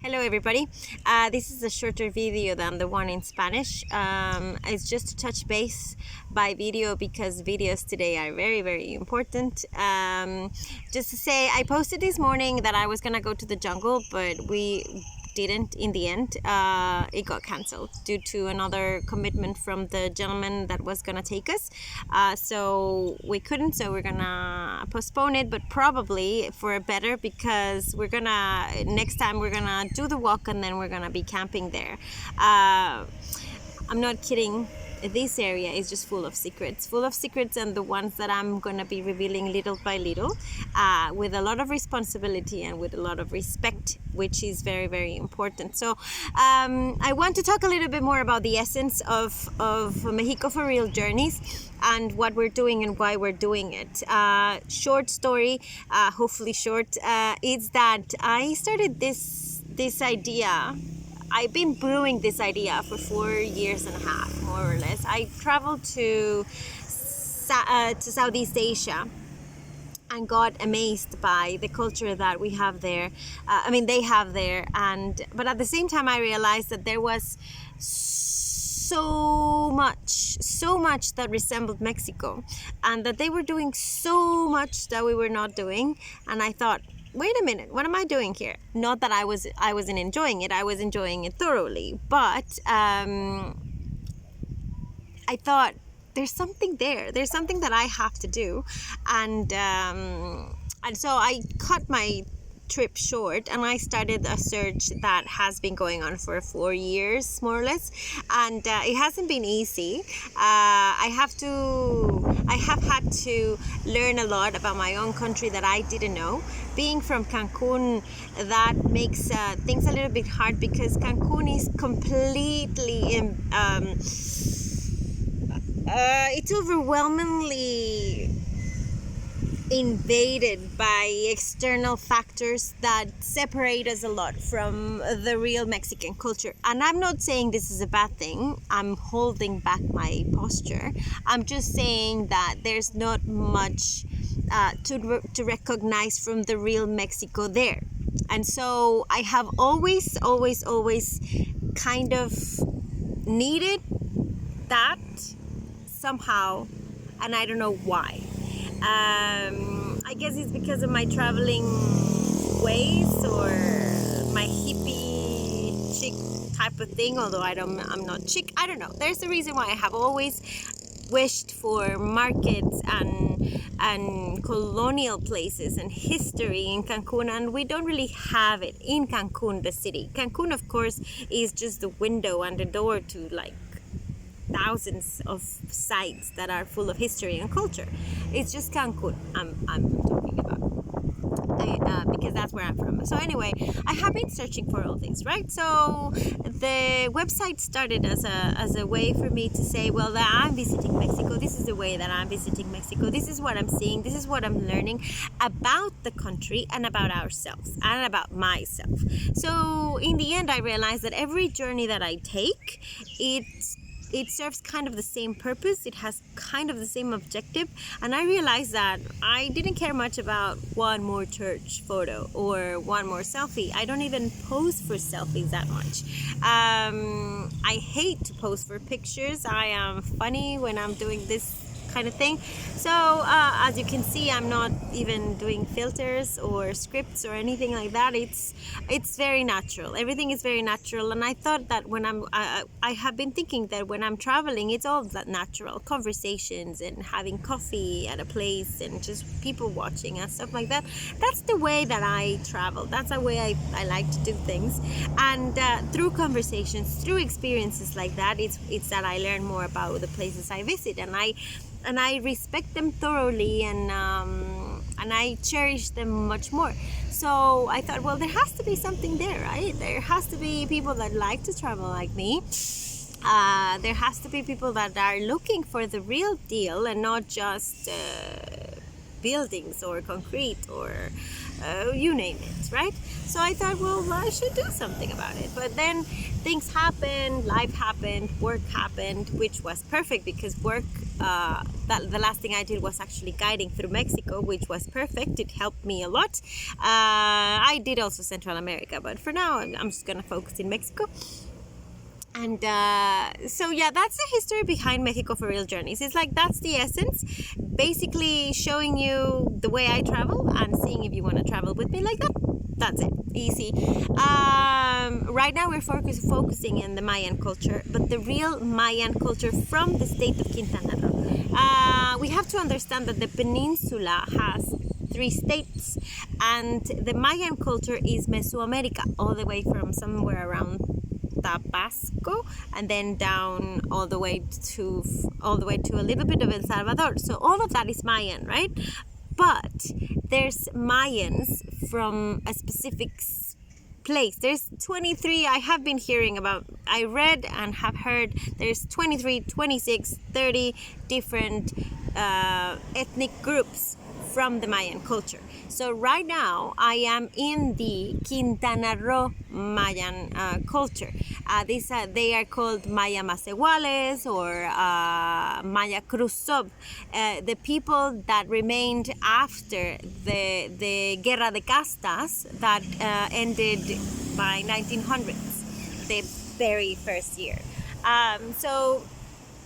Hello everybody. This is a shorter video than the one in Spanish. It's just to touch base by video because videos today are very important. Just to say, I posted this morning that I was gonna go to the jungle, but we didn't in the end. It got cancelled due to another commitment from the gentleman that was gonna take us, so we couldn't, so we're gonna postpone it, but probably for a better, because next time we're gonna do the walk and then we're gonna be camping there. I'm not kidding. This area is just full of secrets, and the ones that I'm gonna be revealing little by little, with a lot of responsibility and with a lot of respect, which is very important. So I want to talk a little bit more about the essence of Mexico for Real journeys and what we're doing and why we're doing it. Short story, hopefully short, is that I started this idea. I've been brewing this idea for 4 years and a half, more or less. I traveled to Southeast Asia and got amazed by the culture that we have there. They have there, but at the same time, I realized that there was so much that resembled Mexico, and that they were doing so much that we were not doing. And I thought, wait a minute, what am I doing here? Not that I wasn't enjoying it. I was enjoying it thoroughly, but I thought there's something there. There's something that I have to do, and so I cut my trip short and I started a search that has been going on for 4 years, more or less, and it hasn't been easy. I have had to learn a lot about my own country that I didn't know. Being from Cancun, that makes things a little bit hard, because Cancun is completely it's overwhelmingly invaded by external factors that separate us a lot from the real Mexican culture. And I'm not saying this is a bad thing. I'm holding back my posture. I'm just saying that there's not much to recognize from the real Mexico there. And so I have always kind of needed that somehow, and I don't know why. I guess it's because of my traveling ways, or my hippie chic type of thing, although I'm not chic. I don't know. There's a reason why I have always wished for markets and colonial places and history in Cancun, and we don't really have it in Cancun, the city. Cancun, of course, is just the window and the door to like thousands of sites that are full of history and culture. It's just Cancun I'm talking about, because that's where I'm from. So anyway, I have been searching for all things, right? So the website started as a way for me to say, well, that I'm visiting Mexico. This is the way that I'm visiting Mexico. This is what I'm seeing. This is what I'm learning about the country and about ourselves and about myself. So in the end, I realized that every journey that I take, it serves kind of the same purpose. It has kind of the same objective. And I realized that I didn't care much about one more church photo or one more selfie. I don't even pose for selfies that much. I hate to pose for pictures. I am funny when I'm doing this kind of thing. So as you can see, I'm not even doing filters or scripts or anything like that. It's very natural. Everything is very natural. And I thought that when I have been thinking that when I'm traveling, it's all that natural conversations and having coffee at a place and just people watching and stuff like that. That's the way that I travel. That's the way I like to do things. And through conversations, through experiences like that, it's that I learn more about the places I visit, and I respect them thoroughly, and I cherish them much more. So I thought, well, there has to be something there, right? There has to be people that like to travel like me. There has to be people that are looking for the real deal and not just buildings or concrete or you name it, right? So I thought, well, I should do something about it. But then things happened, life happened, work happened, which was perfect because work, the last thing I did was actually guiding through Mexico, which was perfect. It helped me a lot. I did also Central America, but for now I'm just gonna focus in Mexico. And so yeah, that's the history behind Mexico for Real Journeys. It's like, that's the essence, basically showing you the way I travel and seeing if you want to travel with me like that. That's it, easy. Right now we're focusing in the Mayan culture, but the real Mayan culture from the state of Quintana Roo. We have to understand that the peninsula has 3 states, and the Mayan culture is Mesoamerica, all the way from somewhere around Tabasco and then down all the way to a little bit of El Salvador. So all of that is Mayan, right? But there's Mayans from a specific place. There's 23, I have been hearing about, I read and have heard there's 23, 26, 30 different ethnic groups from the Mayan culture. So right now I am in the Quintana Roo Mayan culture. They are called Maya Macehuales or Maya Cruzov, the people that remained after the Guerra de Castas that ended by 1900s, the very first year. So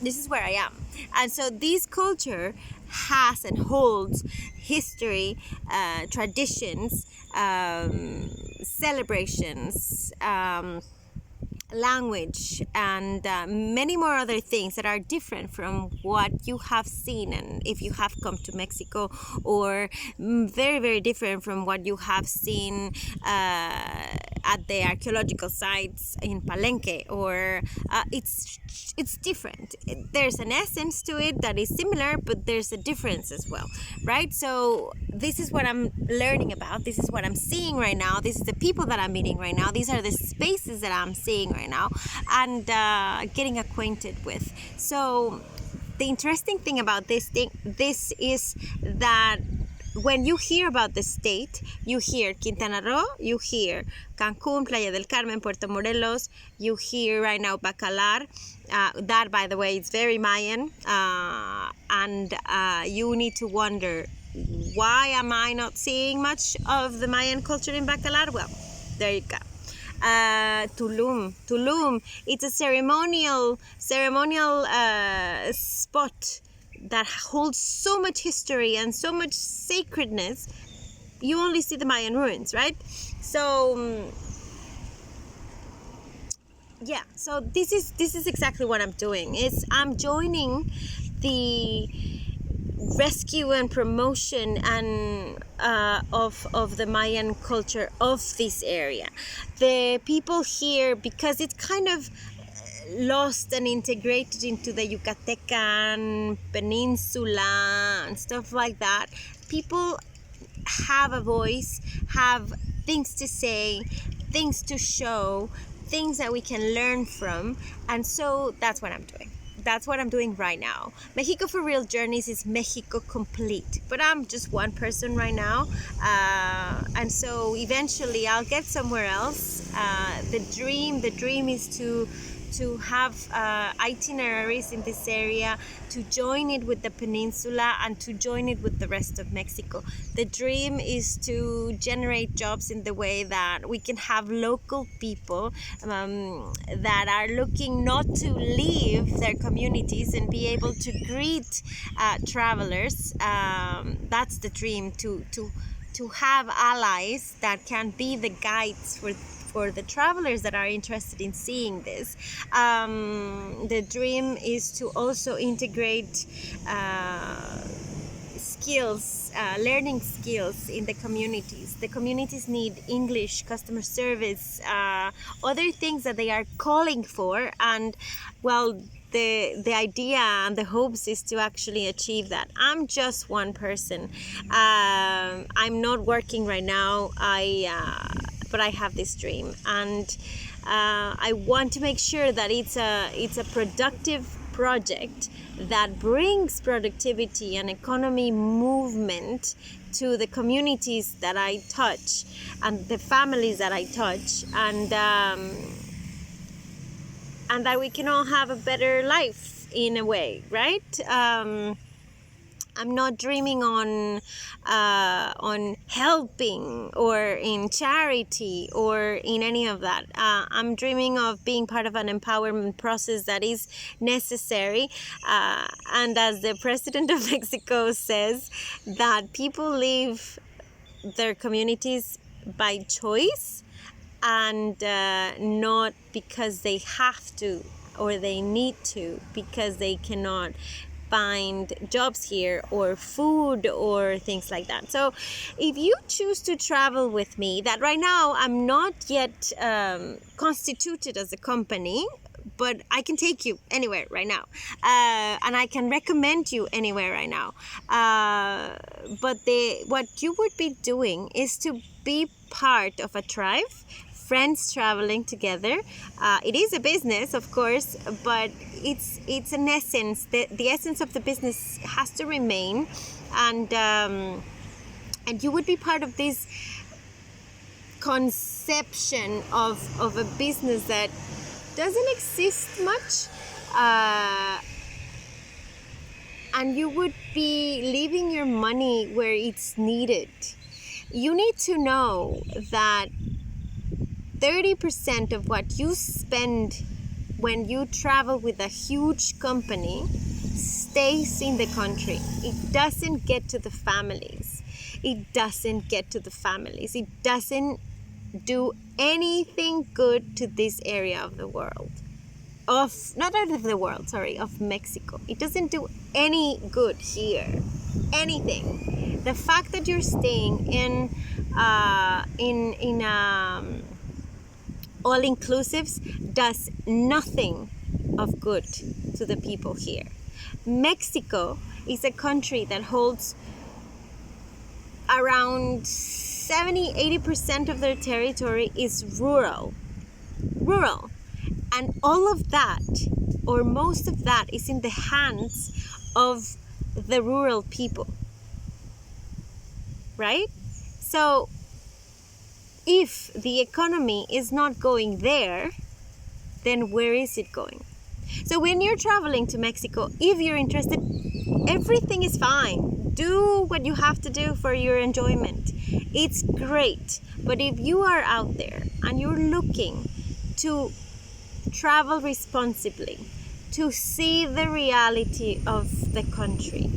this is where I am. And so this culture has and holds history, traditions, celebrations, language, and many more other things that are different from what you have seen and if you have come to Mexico, or very, very different from what you have seen at the archaeological sites in Palenque, or it's different. There's an essence to it that is similar, but there's a difference as well, right? So this is what I'm learning about. This is what I'm seeing right now. This is the people that I'm meeting right now. These are the spaces that I'm seeing right now and getting acquainted with. So the interesting thing about this is that when you hear about the state, you hear Quintana Roo, you hear Cancún, Playa del Carmen, Puerto Morelos, you hear right now Bacalar. That, by the way, is very Mayan, and you need to wonder, why am I not seeing much of the Mayan culture in Bacalar? Well, there you go. Tulum, it's a ceremonial spot that holds so much history and so much sacredness. You only see the Mayan ruins, right? So yeah, so this is exactly what I'm doing. I'm joining the rescue and promotion and of the Mayan culture of this area. The people here, because it's kind of lost and integrated into the Yucatecan peninsula and stuff like that, people have a voice, have things to say, things to show, things that we can learn from, and so that's what I'm doing. That's what I'm doing right now. Mexico for Real Journeys is Mexico complete, but I'm just one person right now, and so eventually I'll get somewhere else. The dream is to have itineraries in this area, to join it with the peninsula and to join it with the rest of Mexico. The dream is to generate jobs in the way that we can have local people that are looking not to leave their communities and be able to greet travelers. That's the dream, to have allies that can be the guides for the travelers that are interested in seeing this. The dream is to also integrate skills, learning skills in the communities. The communities need English, customer service, other things that they are calling for, and well, the idea and the hopes is to actually achieve that. I'm just one person. I'm not working right now. But I have this dream, and I want to make sure that it's a productive project that brings productivity and economy movement to the communities that I touch and the families that I touch, and that we can all have a better life in a way, right? I'm not dreaming on helping or in charity or in any of that. I'm dreaming of being part of an empowerment process that is necessary. And as the president of Mexico says, that people leave their communities by choice and not because they have to or they need to, because they cannot find jobs here or food or things like that. So if you choose to travel with me, that right now I'm not yet constituted as a company, but I can take you anywhere right now, and I can recommend you anywhere right now. But what you would be doing is to be part of a tribe, friends traveling together. It is a business, of course, but it's an essence. The essence of the business has to remain, and you would be part of this conception of a business that doesn't exist much, and you would be leaving your money where it's needed. You need to know that 30% of what you spend when you travel with a huge company stays in the country. It doesn't get to the families. It doesn't get to the families. It doesn't do anything good to this area of the world. Of Mexico. It doesn't do any good here. Anything. The fact that you're staying in all-inclusives does nothing of good to the people here. Mexico is a country that holds around 70-80% of their territory is rural. And all of that, or most of that, is in the hands of the rural people, right? So if the economy is not going there, then where is it going? So when you're traveling to Mexico, if you're interested, everything is fine. Do what you have to do for your enjoyment. It's great. But if you are out there and you're looking to travel responsibly, to see the reality of the country,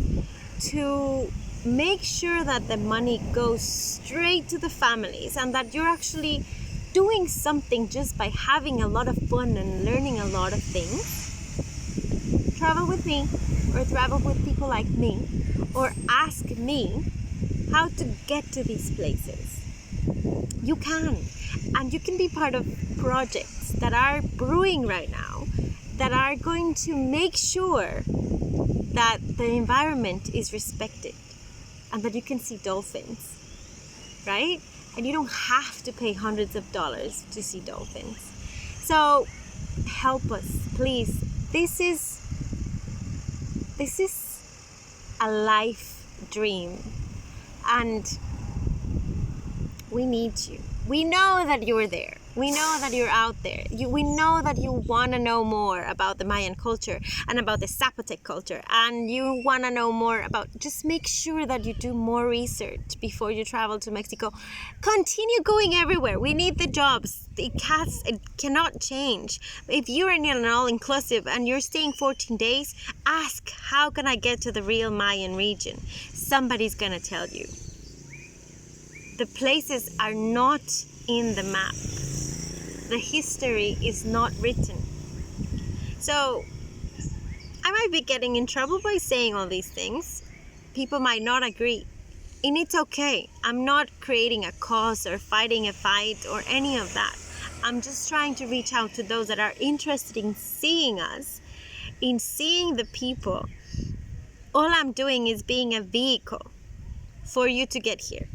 to make sure that the money goes straight to the families and that you're actually doing something just by having a lot of fun and learning a lot of things, travel with me or travel with people like me or ask me how to get to these places. You can, and you can be part of projects that are brewing right now that are going to make sure that the environment is respected and that you can see dolphins, right? And you don't have to pay hundreds of dollars to see dolphins. So help us, please. This is a life dream, and we need you. We know that you're there. We know that you're out there. We know that you want to know more about the Mayan culture and about the Zapotec culture, and you want to know more about, just make sure that you do more research before you travel to Mexico. Continue going everywhere. We need the jobs. It cannot change. If you're in an all-inclusive and you're staying 14 days, ask, how can I get to the real Mayan region? Somebody's going to tell you. The places are not in the map. The history is not written. So I might be getting in trouble by saying all these things. People might not agree. And it's okay. I'm not creating a cause or fighting a fight or any of that. I'm just trying to reach out to those that are interested in seeing us, in seeing the people. All I'm doing is being a vehicle for you to get here.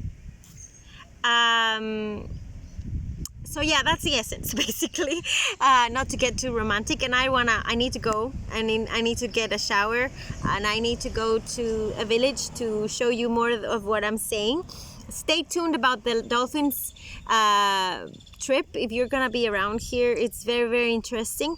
So yeah, that's the essence basically. Not to get too romantic, and I need to go, and I need to get a shower, and I need to go to a village to show you more of what I'm saying. Stay tuned about the dolphins trip. If you're gonna be around here, it's very, very interesting.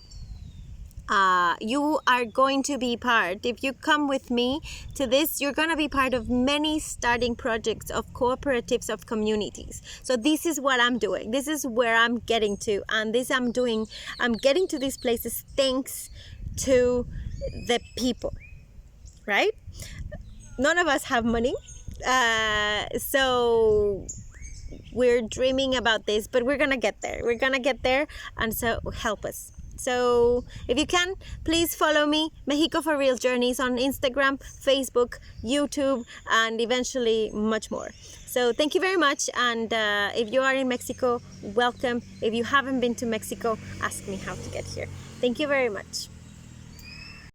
You are going to be part, if you come with me to this, you're going to be part of many starting projects of cooperatives of communities. So this is what I'm doing. This is where I'm getting to, and this I'm getting to these places thanks to the people, right? None of us have money, so we're dreaming about this, but we're gonna get there, and so help us. So if you can, please follow me, Mexico for Real Journeys, on Instagram, Facebook, YouTube, and eventually much more. So thank you very much, and if you are in Mexico, welcome. If you haven't been to Mexico, ask me how to get here. Thank you very much.